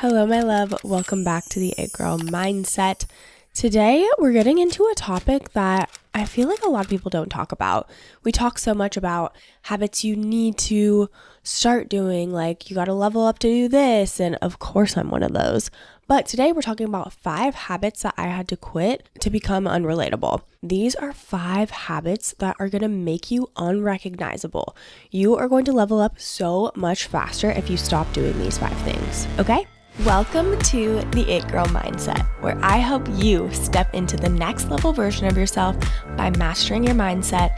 Hello, my love. Welcome back to the It Girl Mindset. Today, we're getting into a topic that I feel like a lot of people don't talk about. We talk so much about habits you need to start doing, like you got to level up to do this, and of course I'm one of those. But today we're talking about 5 habits that I had to quit to become unrelatable. These are 5 habits that are going to make you unrecognizable. You are going to level up so much faster if you stop doing these 5 things, okay? Welcome to the It Girl Mindset, where I help you step into the next level version of yourself by mastering your mindset,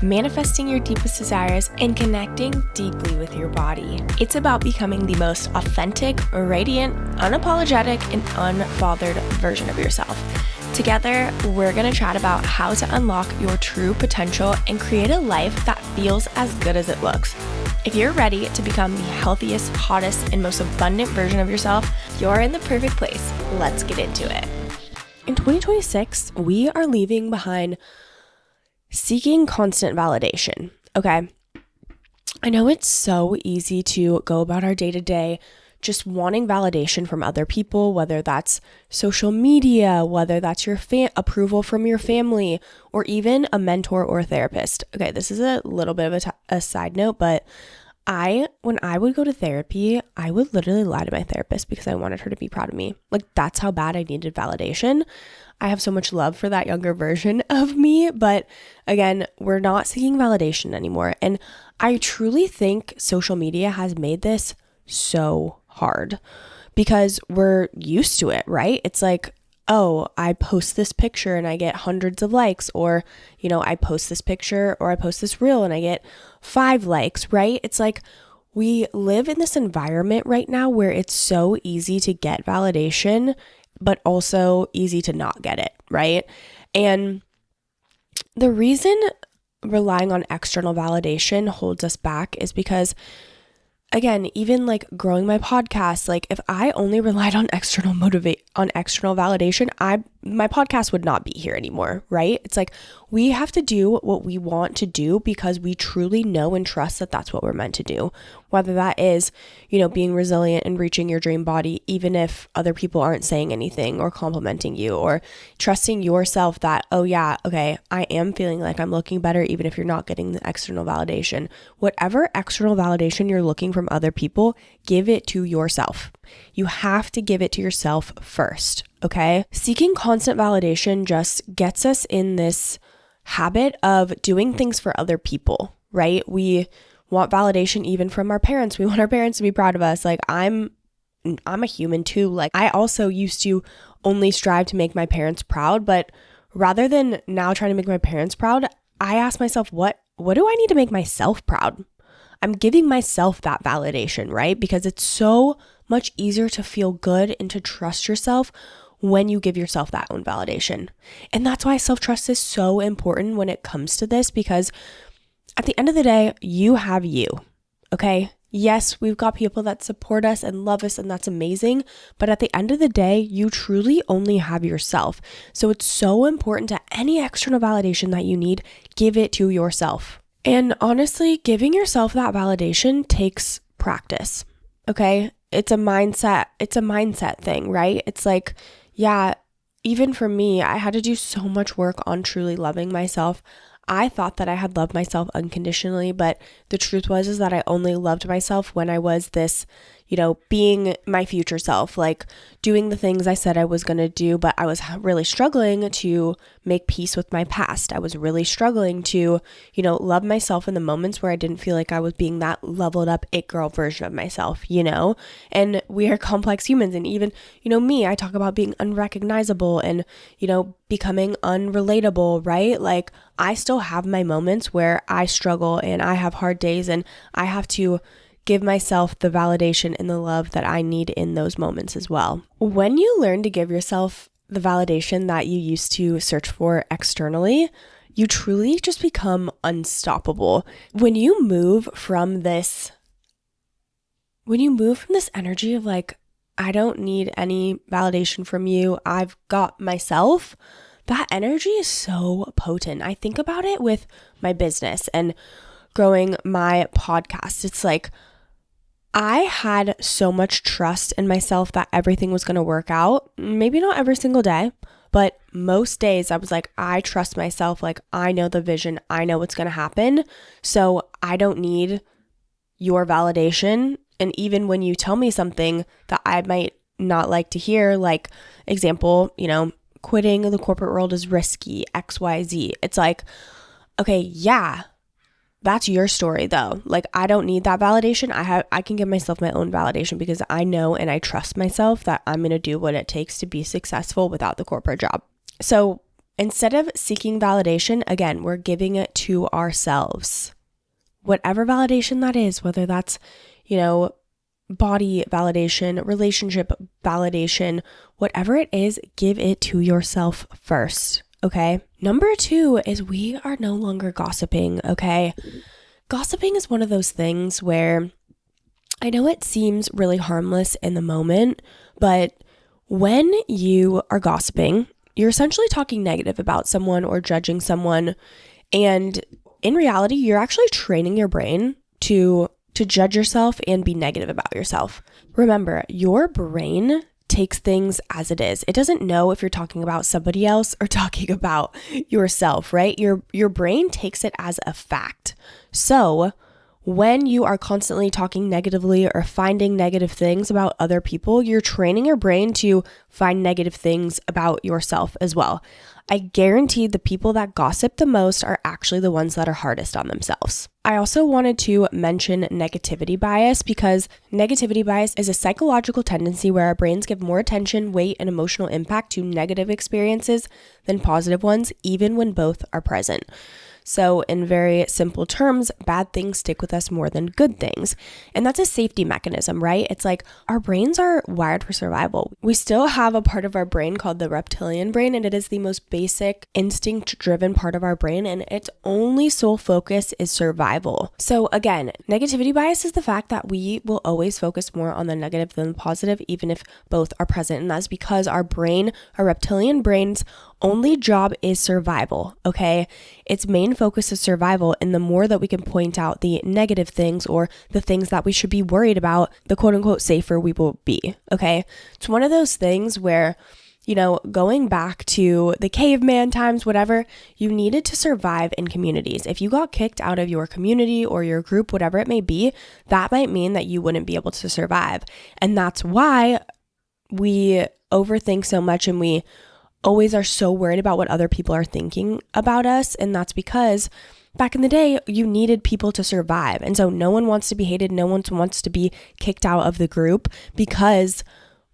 manifesting your deepest desires, and connecting deeply with your body. It's about becoming the most authentic, radiant, unapologetic, and unbothered version of yourself. Together, we're going to chat about how to unlock your true potential and create a life that feels as good as it looks. If you're ready to become the healthiest, hottest, and most abundant version of yourself, you're in the perfect place. Let's get into it. In 2026, we are leaving behind seeking constant validation, okay? I know it's so easy to go about our day-to-day just wanting validation from other people, whether that's social media, whether that's your approval from your family, or even a mentor or a therapist. Okay, this is a little bit of a side note, but when I would go to therapy, I would literally lie to my therapist because I wanted her to be proud of me. Like, that's how bad I needed validation. I have so much love for that younger version of me, but again, we're not seeking validation anymore. And I truly think social media has made this so hard because we're used to it, right? It's like, oh, I post this picture and I get hundreds of likes, or, I post this picture or I post this reel and I get 5 likes, right? It's like we live in this environment right now where it's so easy to get validation, but also easy to not get it, right? And the reason relying on external validation holds us back is because, again, even like growing my podcast, like if I only relied on external validation, my podcast would not be here anymore, right? It's like we have to do what we want to do because we truly know and trust that that's what we're meant to do. Whether that is, being resilient and reaching your dream body, even if other people aren't saying anything or complimenting you, or trusting yourself that, oh yeah, okay, I am feeling like I'm looking better, even if you're not getting the external validation. Whatever external validation you're looking from other people, give it to yourself. You have to give it to yourself first, okay? Seeking constant validation just gets us in this habit of doing things for other people, right? We want validation even from our parents. We want our parents to be proud of us. Like I'm a human too. Like I also used to only strive to make my parents proud, but rather than now trying to make my parents proud, I ask myself, what do I need to make myself proud? I'm giving myself that validation, right? Because it's so much easier to feel good and to trust yourself when you give yourself that own validation. And that's why self-trust is so important when it comes to this, because at the end of the day, you have you, okay? Yes, we've got people that support us and love us, and that's amazing. But at the end of the day, you truly only have yourself. So it's so important to any external validation that you need, give it to yourself. And honestly, giving yourself that validation takes practice, okay? It's a mindset thing, right? It's like, yeah, even for me, I had to do so much work on truly loving myself. I thought that I had loved myself unconditionally, but the truth is that I only loved myself when I was this, being my future self, like doing the things I said I was going to do, but I was really struggling to make peace with my past. I was really struggling to, love myself in the moments where I didn't feel like I was being that leveled up it girl version of myself, and we are complex humans. And even, me, I talk about being unrecognizable and, becoming unrelatable, right? Like I still have my moments where I struggle and I have hard days, and I have to give myself the validation and the love that I need in those moments as well. When you learn to give yourself the validation that you used to search for externally, you truly just become unstoppable. When you move from this energy of like, I don't need any validation from you, I've got myself, that energy is so potent. I think about it with my business and growing my podcast. It's like, I had so much trust in myself that everything was going to work out. Maybe not every single day, but most days I was like, I trust myself. Like, I know the vision. I know what's going to happen. So I don't need your validation. And even when you tell me something that I might not like to hear, like example, quitting the corporate world is risky, XYZ. It's like, okay, yeah, that's your story though. Like, I don't need that validation. I can give myself my own validation because I know and I trust myself that I'm going to do what it takes to be successful without the corporate job. So instead of seeking validation, again, we're giving it to ourselves. Whatever validation that is, whether that's, body validation, relationship validation, whatever it is, give it to yourself first. Okay. Number 2 is we are no longer gossiping. Okay. Gossiping is one of those things where I know it seems really harmless in the moment, but when you are gossiping, you're essentially talking negative about someone or judging someone. And in reality, you're actually training your brain to judge yourself and be negative about yourself. Remember, your brain takes things as it is. It doesn't know if you're talking about somebody else or talking about yourself, right? Your brain takes it as a fact. So when you are constantly talking negatively or finding negative things about other people, you're training your brain to find negative things about yourself as well. I guarantee the people that gossip the most are actually the ones that are hardest on themselves. I also wanted to mention negativity bias because negativity bias is a psychological tendency where our brains give more attention, weight, and emotional impact to negative experiences than positive ones, even when both are present. So in very simple terms, bad things stick with us more than good things. And that's a safety mechanism, right? It's like our brains are wired for survival. We still have a part of our brain called the reptilian brain, and it is the most basic instinct-driven part of our brain, and its only sole focus is survival. So again, negativity bias is the fact that we will always focus more on the negative than the positive, even if both are present. And that's because our reptilian brain's only job is survival, okay? Its main focus is survival, and the more that we can point out the negative things or the things that we should be worried about, the quote unquote safer we will be, okay? It's one of those things where, going back to the caveman times, whatever, you needed to survive in communities. If you got kicked out of your community or your group, whatever it may be, that might mean that you wouldn't be able to survive. And that's why we overthink so much and we always are so worried about what other people are thinking about us. And that's because back in the day, you needed people to survive. And so no one wants to be hated. No one wants to be kicked out of the group because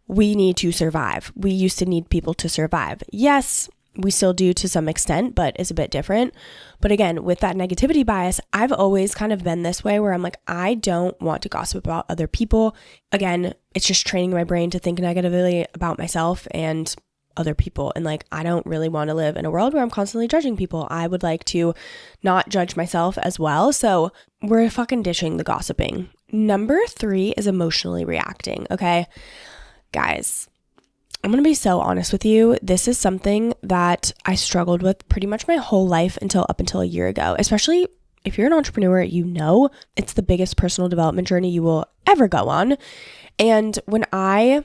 we need to survive. We used to need people to survive. Yes, we still do to some extent, but it's a bit different. But again, with that negativity bias, I've always kind of been this way where I'm like, I don't want to gossip about other people. Again, it's just training my brain to think negatively about myself and other people. And like, I don't really want to live in a world where I'm constantly judging people. I would like to not judge myself as well. So we're fucking ditching the gossiping. Number 3 is emotionally reacting. Okay, guys, I'm going to be so honest with you. This is something that I struggled with pretty much my whole life up until a year ago, especially if you're an entrepreneur, it's the biggest personal development journey you will ever go on. And when I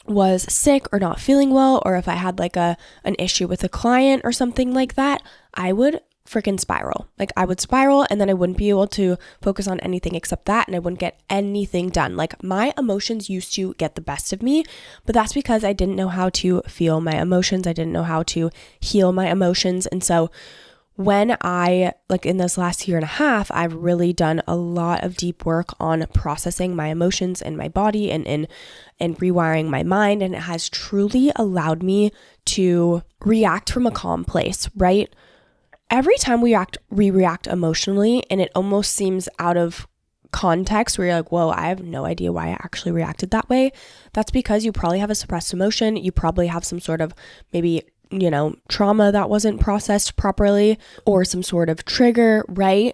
was sick or not feeling well, or if I had like an issue with a client or something like that, I would freaking spiral. Like I would spiral and then I wouldn't be able to focus on anything except that, and I wouldn't get anything done. Like my emotions used to get the best of me, but that's because I didn't know how to feel my emotions. I didn't know how to heal my emotions. And so when in this last year and a half, I've really done a lot of deep work on processing my emotions in my body and rewiring my mind. And it has truly allowed me to react from a calm place, right? Every time we react emotionally, and it almost seems out of context where you're like, whoa, I have no idea why I actually reacted that way. That's because you probably have a suppressed emotion. You probably have some sort of maybe trauma that wasn't processed properly or some sort of trigger, right?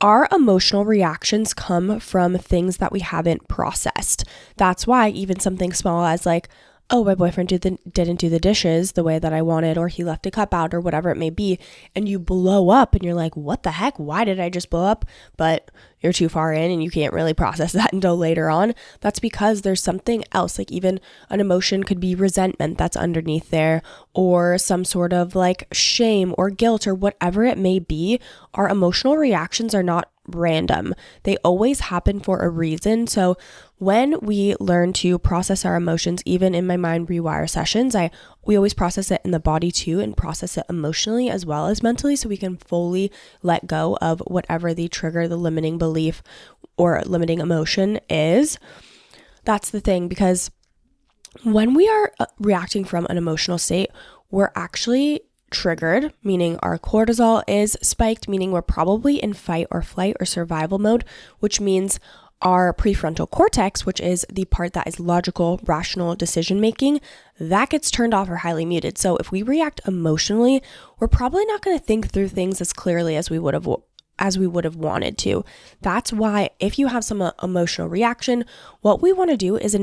Our emotional reactions come from things that we haven't processed. That's why even something small as like oh, my boyfriend didn't do the dishes the way that I wanted, or he left a cup out, or whatever it may be, and you blow up and you're like, what the heck? Why did I just blow up? But you're too far in and you can't really process that until later on. That's because there's something else. Like even an emotion could be resentment that's underneath there, or some sort of like shame or guilt or whatever it may be. Our emotional reactions are not random. They always happen for a reason. So when we learn to process our emotions, even in my mind rewire sessions, we always process it in the body too, and process it emotionally as well as mentally, so we can fully let go of whatever the trigger, the limiting belief or limiting emotion is. That's the thing, because when we are reacting from an emotional state, we're actually triggered, meaning our cortisol is spiked, meaning we're probably in fight or flight or survival mode, which means our prefrontal cortex, which is the part that is logical, rational decision making, that gets turned off or highly muted. So if we react emotionally, we're probably not going to think through things as clearly as we would have wanted to. That's why if you have some emotional reaction, what we want to do is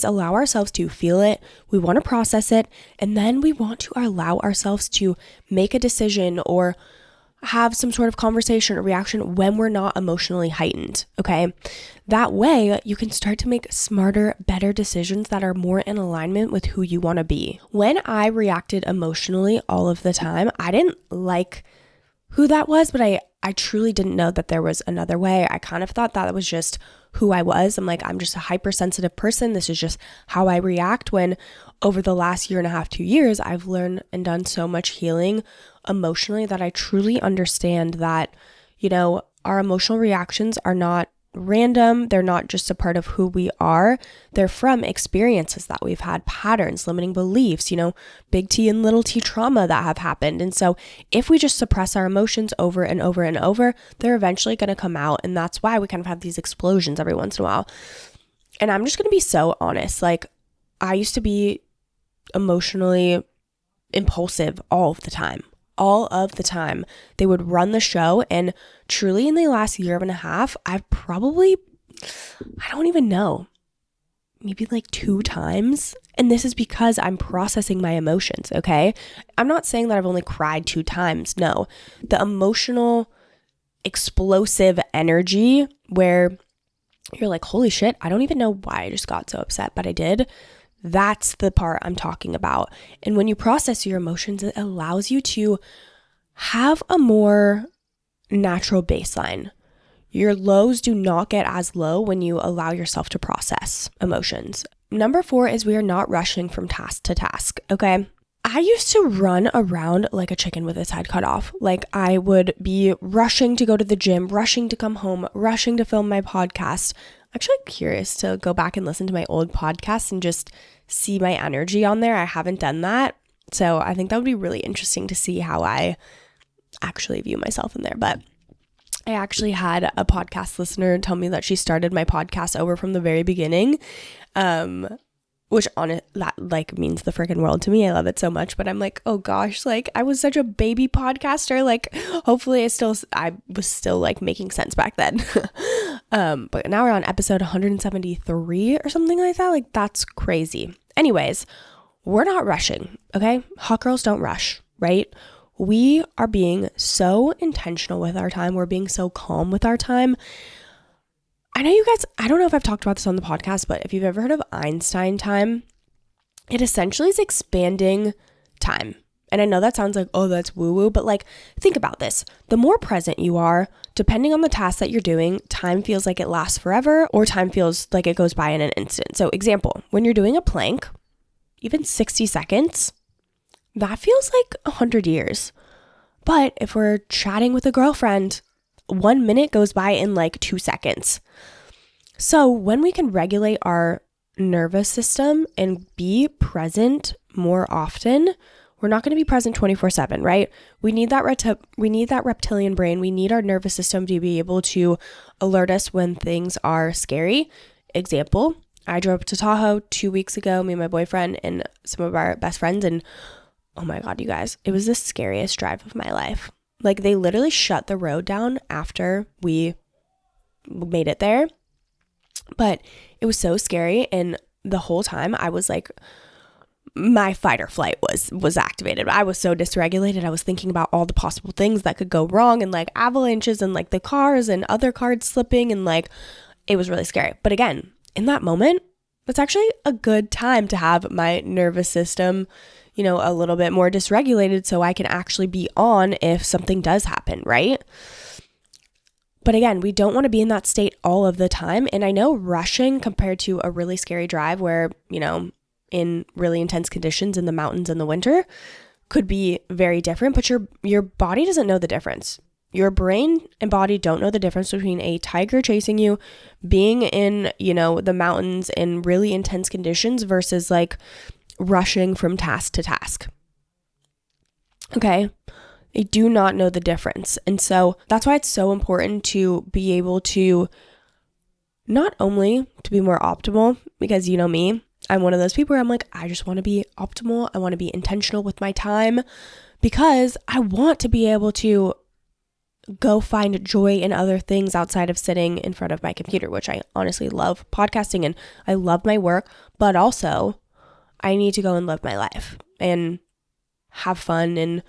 allow ourselves to feel it. We want to process it, and then we want to allow ourselves to make a decision or have some sort of conversation or reaction when we're not emotionally heightened, okay? That way, you can start to make smarter, better decisions that are more in alignment with who you want to be. When I reacted emotionally all of the time, I didn't like who that was, but I truly didn't know that there was another way. I kind of thought that was just who I was. I'm like, I'm just a hypersensitive person. This is just how I react, when over the last 1.5 to 2 years, I've learned and done so much healing emotionally that I truly understand that, our emotional reactions are not random. They're not just a part of who we are. They're from experiences that we've had, patterns, limiting beliefs, big T and little t trauma that have happened. And so if we just suppress our emotions over and over and over, they're eventually going to come out. And that's why we kind of have these explosions every once in a while. And I'm just going to be so honest. Like, I used to be emotionally impulsive all of the time. They would run the show, and truly in the last 1.5 years, I've probably, I don't even know, maybe like 2 times. And this is because I'm processing my emotions, okay? I'm not saying that I've only cried 2 times. No, the emotional, explosive energy where you're like, holy shit, I don't even know why I just got so upset, but I did. That's the part I'm talking about. And when you process your emotions, it allows you to have a more natural baseline. Your lows do not get as low when you allow yourself to process emotions. Number 4 is we are not rushing from task to task, okay? I used to run around like a chicken with its head cut off. Like, I would be rushing to go to the gym, rushing to come home, rushing to film my podcast. I'm actually curious to go back and listen to my old podcasts and just see my energy on there. I haven't done that. So I think that would be really interesting to see how I actually view myself in there. But I actually had a podcast listener tell me that she started my podcast over from the very beginning, which on it, that like means the freaking world to me. I love it so much. But I'm like, oh gosh, like I was such a baby podcaster. Like hopefully I was still like making sense back then. But now we're on episode 173 or something like that. Like that's crazy. Anyways, we're not rushing, okay? Hot girls don't rush, right? We are being so intentional with our time. We're being so calm with our time. I know you guys, I don't know if I've talked about this on the podcast, but if you've ever heard of Einstein time, it essentially is expanding time. And I know that sounds like, oh, that's woo-woo, but like, think about this. The more present you are, depending on the task that you're doing, time feels like it lasts forever, or time feels like it goes by in an instant. So example, when you're doing a plank, even 60 seconds, that feels like 100 years. But if we're chatting with a girlfriend, 1 minute goes by in like 2 seconds. So when we can regulate our nervous system and be present more often, we're not going to be present 24/7, right? We need that reptilian brain. We need our nervous system to be able to alert us when things are scary. Example, I drove to Tahoe 2 weeks ago, me and my boyfriend and some of our best friends, and oh my God, you guys, it was the scariest drive of my life. Like they literally shut the road down after we made it there. But it was so scary, and the whole time I was like, my fight or flight was activated. I was so dysregulated. I was thinking about all the possible things that could go wrong, and like avalanches and like the cars and other cars slipping, and like it was really scary. But again, in that moment, it's actually a good time to have my nervous system, a little bit more dysregulated so I can actually be on if something does happen, right? But again, we don't want to be in that state all of the time. And I know rushing compared to a really scary drive where, in really intense conditions in the mountains in the winter could be very different, but your body doesn't know the difference. Your brain and body don't know the difference between a tiger chasing you, being in, the mountains in really intense conditions versus like rushing from task to task. Okay? They do not know the difference. And so that's why it's so important to be able to not only to be more optimal, because you know me, I'm one of those people where I'm like, I just want to be optimal. I want to be intentional with my time because I want to be able to go find joy in other things outside of sitting in front of my computer, which I honestly love podcasting and I love my work, but also I need to go and live my life and have fun and,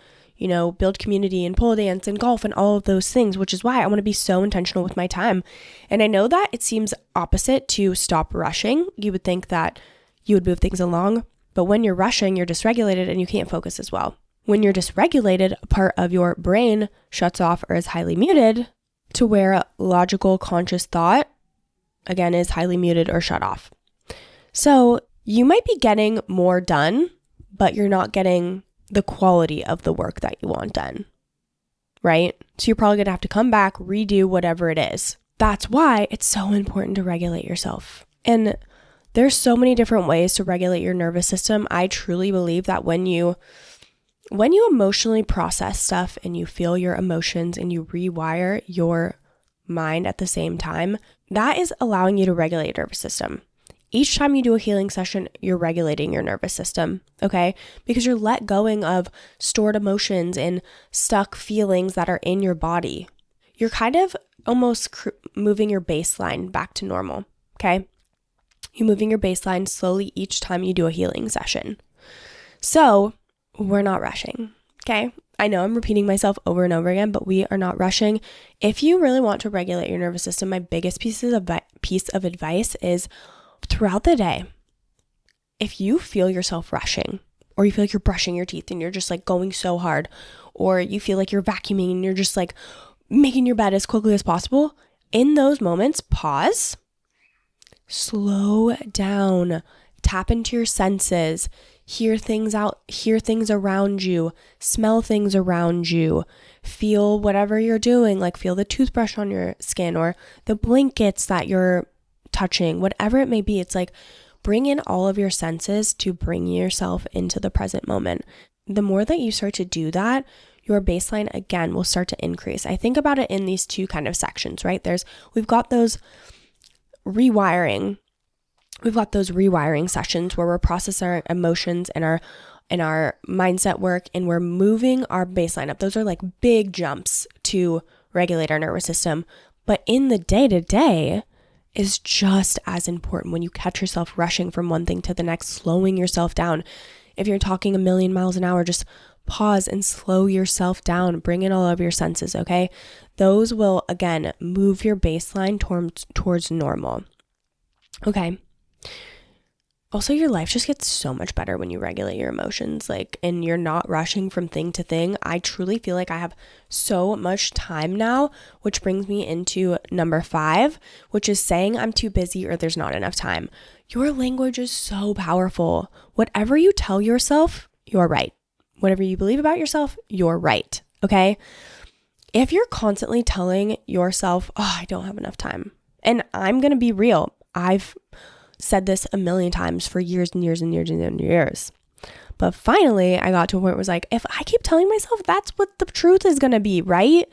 build community and pole dance and golf and all of those things, which is why I want to be so intentional with my time. And I know that it seems opposite to stop rushing. You would think that you would move things along, but when you're rushing, you're dysregulated and you can't focus as well. When you're dysregulated, a part of your brain shuts off or is highly muted to where logical conscious thought, again, is highly muted or shut off. So you might be getting more done, but you're not getting the quality of the work that you want done, right? So you're probably going to have to come back, redo whatever it is. That's why it's so important to regulate yourself. And there's so many different ways to regulate your nervous system. I truly believe that when you emotionally process stuff and you feel your emotions and you rewire your mind at the same time, that is allowing you to regulate your nervous system. Each time you do a healing session, you're regulating your nervous system, okay? Because you're let going of stored emotions and stuck feelings that are in your body. You're kind of almost moving your baseline back to normal, okay? You're moving your baseline slowly each time you do a healing session. So we're not rushing, okay? I know I'm repeating myself over and over again, but we are not rushing. If you really want to regulate your nervous system, my biggest piece of advice is throughout the day, if you feel yourself rushing, or you feel like you're brushing your teeth and you're just like going so hard, or you feel like you're vacuuming and you're just like making your bed as quickly as possible, in those moments, pause, slow down, tap into your senses, hear things out, hear things around you, smell things around you, feel whatever you're doing, like feel the toothbrush on your skin or the blankets that you're touching, whatever it may be. It's like bring in all of your senses to bring yourself into the present moment. The more that you start to do that, your baseline again will start to increase. I think about it in these two kind of sections, right? We've got those rewiring sessions where we're processing our emotions and our mindset work, and we're moving our baseline up. Those are like big jumps to regulate our nervous system. But in the day-to-day is just as important. When you catch yourself rushing from one thing to the next, slowing yourself down. If you're talking 1,000,000 miles an hour, just pause and slow yourself down. Bring in all of your senses, okay? Those will, again, move your baseline towards normal. Okay. Also, your life just gets so much better when you regulate your emotions, and you're not rushing from thing to thing. I truly feel like I have so much time now, which brings me into number 5, which is saying I'm too busy or there's not enough time. Your language is so powerful. Whatever you tell yourself, you're right. Whatever you believe about yourself, you're right. Okay? If you're constantly telling yourself, oh, I don't have enough time, and I'm going to be real, I've said this 1,000,000 times for years and years and years and years. But finally, I got to a point where it was like, if I keep telling myself that's what the truth is going to be, right?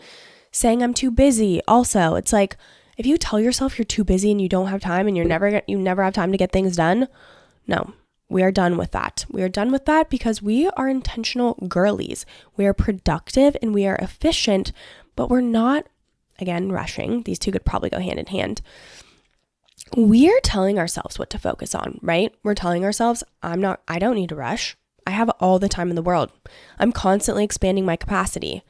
Saying I'm too busy. Also, it's like, if you tell yourself you're too busy and you don't have time and you never have time to get things done, no, we are done with that. We are done with that because we are intentional girlies. We are productive and we are efficient, but we're not, again, rushing. These two could probably go hand in hand. we're telling ourselves what to focus on, right? We're telling ourselves, I don't need to rush. I have all the time in the world. I'm constantly expanding my capacity.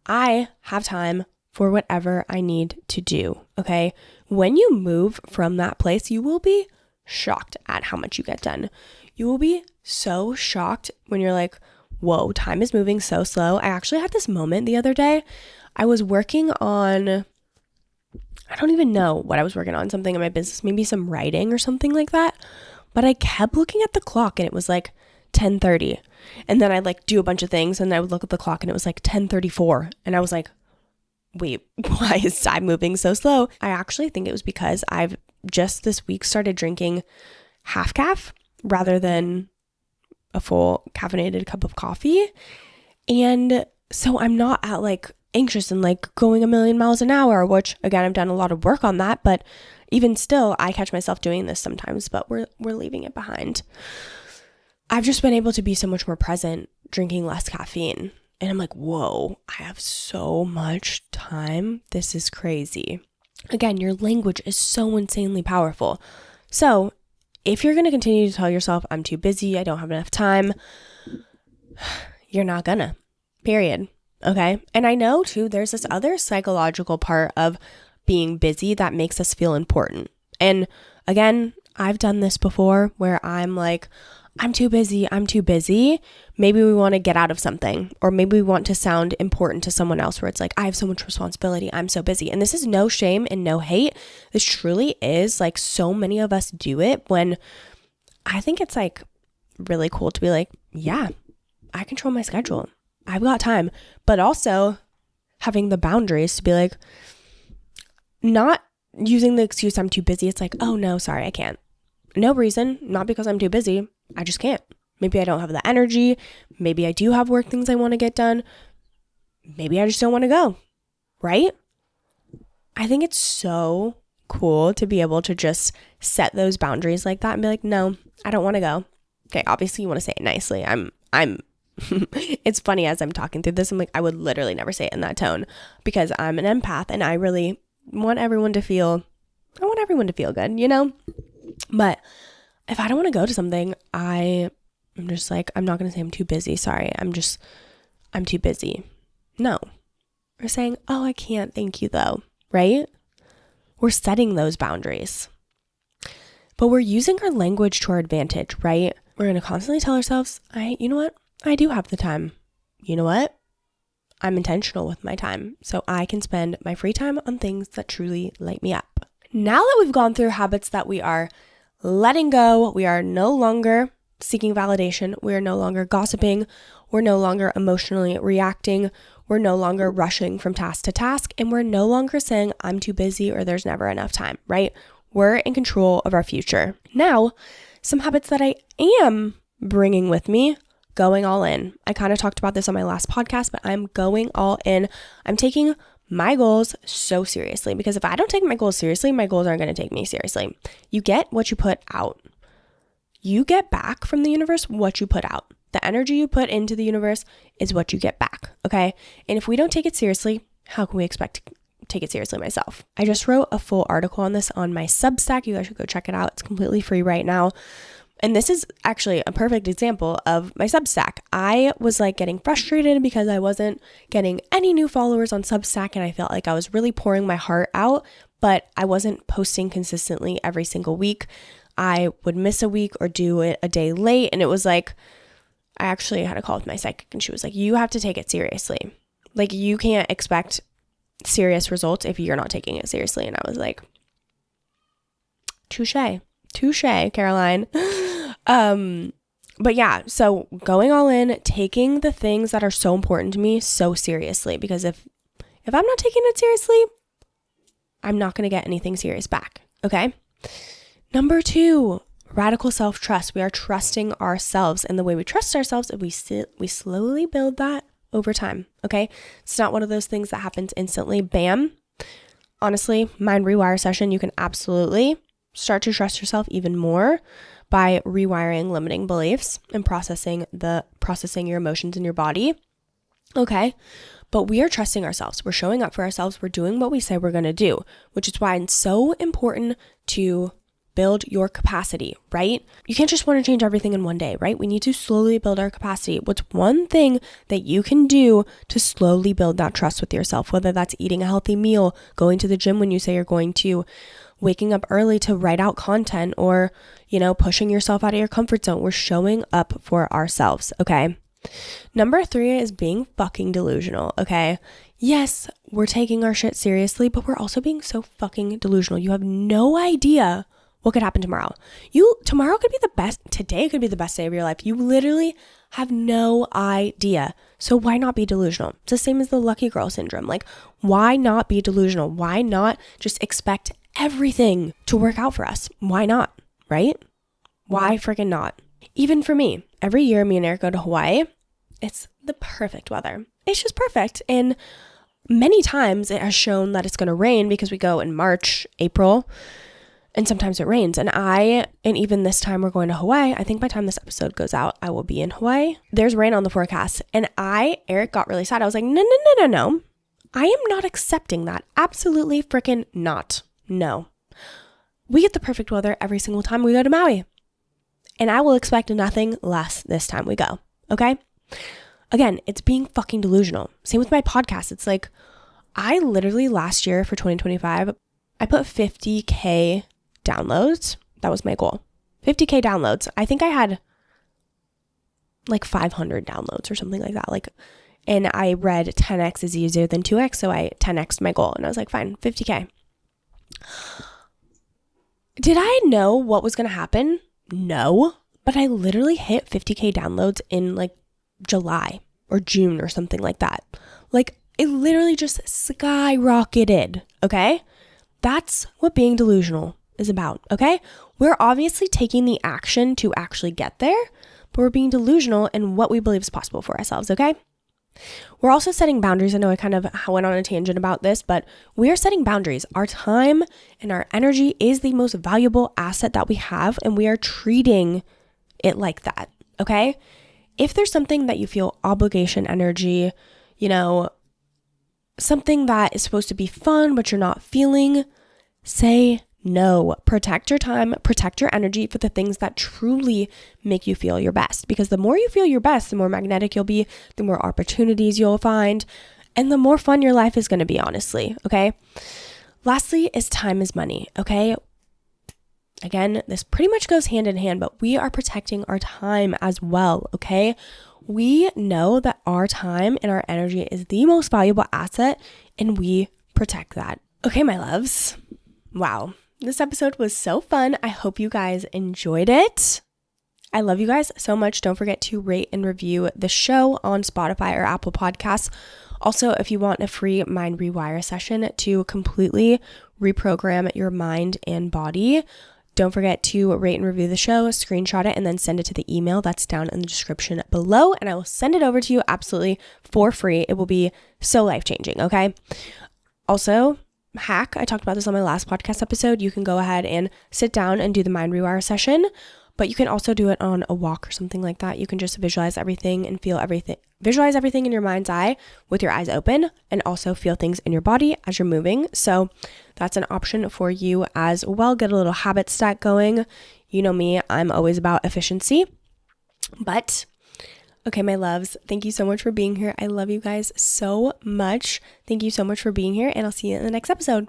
I have time for whatever I need to do, okay? When you move from that place, you will be shocked at how much you get done. You will be so shocked when you're like, whoa, time is moving so slow. I actually had this moment the other day. I was working on, I don't even know what I was working on, something in my business, maybe some writing or something like that. But I kept looking at the clock and it was like 10:30. And then I'd like do a bunch of things and I would look at the clock and it was like 10:34. And I was like, wait, why is time moving so slow? I actually think it was because I've just this week started drinking half calf rather than a full caffeinated cup of coffee. And so I'm not at like anxious and like going a million miles an hour, which again, I've done a lot of work on that, but even still, I catch myself doing this sometimes, but we're leaving it behind. I've just been able to be so much more present, drinking less caffeine. And I'm like, whoa, I have so much time. This is crazy. Again, your language is so insanely powerful. So if you're going to continue to tell yourself, I'm too busy, I don't have enough time, you're not gonna, period. Okay. And I know too, there's this other psychological part of being busy that makes us feel important. And again, I've done this before where I'm like, I'm too busy. Maybe we want to get out of something, or maybe we want to sound important to someone else where it's like, I have so much responsibility. I'm so busy. And this is no shame and no hate. This truly is like, so many of us do it when I think it's like really cool to be like, yeah, I control my schedule. I've got time, but also having the boundaries to be like, not using the excuse I'm too busy. It's like, oh no, sorry, I can't. No reason, not because I'm too busy. I just can't. Maybe I don't have the energy. Maybe I do have work things I want to get done. Maybe I just don't want to go, right? I think it's so cool to be able to just set those boundaries like that and be like, no, I don't want to go. Okay, obviously you want to say it nicely. I'm it's funny as I'm talking through this, I'm like, I would literally never say it in that tone because I'm an empath and I really want everyone to feel good, you know? But if I don't want to go to something, I'm just like, I'm not going to say I'm too busy. Sorry. I'm too busy. No. We're saying, oh, I can't. Thank you though. Right? We're setting those boundaries. But we're using our language to our advantage, right? We're going to constantly tell ourselves, you know what? I do have the time. You know what? I'm intentional with my time. So I can spend my free time on things that truly light me up. Now that we've gone through habits that we are letting go, we are no longer seeking validation, we are no longer gossiping, we're no longer emotionally reacting, we're no longer rushing from task to task, and we're no longer saying I'm too busy or there's never enough time, right? We're in control of our future. Now, some habits that I am bringing with me, going all in. I kind of talked about this on my last podcast, but I'm going all in. I'm taking my goals so seriously because if I don't take my goals seriously, my goals aren't going to take me seriously. You get what you put out. You get back from the universe what you put out. The energy you put into the universe is what you get back, okay? And if we don't take it seriously, how can we expect to take it seriously myself? I just wrote a full article on this on my Substack. You guys should go check it out. It's completely free right now. And this is actually a perfect example of my Substack. I was like getting frustrated because I wasn't getting any new followers on Substack and I felt like I was really pouring my heart out, but I wasn't posting consistently every single week. I would miss a week or do it a day late. And it was like, I actually had a call with my psychic and she was like, you have to take it seriously. Like you can't expect serious results if you're not taking it seriously. And I was like, touche, Caroline. But yeah, so going all in, taking the things that are so important to me so seriously, because if I'm not taking it seriously, I'm not going to get anything serious back. Okay. Number 2, radical self-trust. We are trusting ourselves, and the way we trust ourselves is we slowly build that over time. Okay. It's not one of those things that happens instantly. Bam. Honestly, mind rewire session, you can absolutely start to trust yourself even more by rewiring limiting beliefs and processing your emotions in your body. Okay. But we are trusting ourselves. We're showing up for ourselves. We're doing what we say we're going to do, which is why it's so important to build your capacity, right? You can't just want to change everything in one day, right? We need to slowly build our capacity. What's one thing that you can do to slowly build that trust with yourself? Whether that's eating a healthy meal, going to the gym when you say you're going to, waking up early to write out content, or, pushing yourself out of your comfort zone. We're showing up for ourselves, okay? Number 3 is being fucking delusional, okay? Yes, we're taking our shit seriously, but we're also being so fucking delusional. You have no idea what could happen tomorrow. Tomorrow could be the best, today could be the best day of your life. You literally have no idea. So why not be delusional? It's the same as the lucky girl syndrome. Like, why not be delusional? Why not just expect everything to work out for us? Why not, right? Why freaking not? Even for me, every year me and Eric go to Hawaii. It's the perfect weather. It's just perfect. And many times it has shown that it's going to rain because we go in March, April, and sometimes it rains. And even this time we're going to Hawaii. I think by the time this episode goes out, I will be in Hawaii. There's rain on the forecast. And Eric got really sad. I was like, no. I am not accepting that. Absolutely freaking not. No. We get the perfect weather every single time we go to Maui. And I will expect nothing less this time we go. Okay? Again, it's being fucking delusional. Same with my podcast. It's like, I literally last year for 2025, I put 50K downloads. That was my goal. 50K downloads. I think I had like 500 downloads or something like that. And I read 10x is easier than 2x. So I 10x'd my goal and I was like, fine, 50K. Did I know what was going to happen? No, but I literally hit 50K downloads in like July or June or something like that. Like, it literally just skyrocketed, okay? That's what being delusional is about, okay? We're obviously taking the action to actually get there, but we're being delusional in what we believe is possible for ourselves, okay? We're also setting boundaries. I know I kind of went on a tangent about this, but we are setting boundaries. Our time and our energy is the most valuable asset that we have, and we are treating it like that, okay? If there's something that you feel obligation energy, something that is supposed to be fun, but you're not feeling, say no. Protect your time, protect your energy for the things that truly make you feel your best. Because the more you feel your best, the more magnetic you'll be, the more opportunities you'll find, and the more fun your life is going to be, honestly, okay? Lastly is time is money, okay? Again, this pretty much goes hand in hand, but we are protecting our time as well, okay? We know that our time and our energy is the most valuable asset, and we protect that. Okay, my loves. Wow. This episode was so fun. I hope you guys enjoyed it. I love you guys so much. Don't forget to rate and review the show on Spotify or Apple Podcasts. Also, if you want a free mind rewire session to completely reprogram your mind and body, don't forget to rate and review the show, screenshot it, and then send it to the email that's down in the description below, and I will send it over to you absolutely for free. It will be so life-changing, okay? Also, hack, I talked about this on my last podcast episode. You can go ahead and sit down and do the mind rewire session, but you can also do it on a walk or something like that. You can just visualize everything and feel everything. Visualize everything in your mind's eye with your eyes open, and also feel things in your body as you're moving. So that's an option for you as well. Get a little habit stack going. You know me, I'm always about efficiency. But okay, my loves, thank you so much for being here. I love you guys so much. Thank you so much for being here, and I'll see you in the next episode.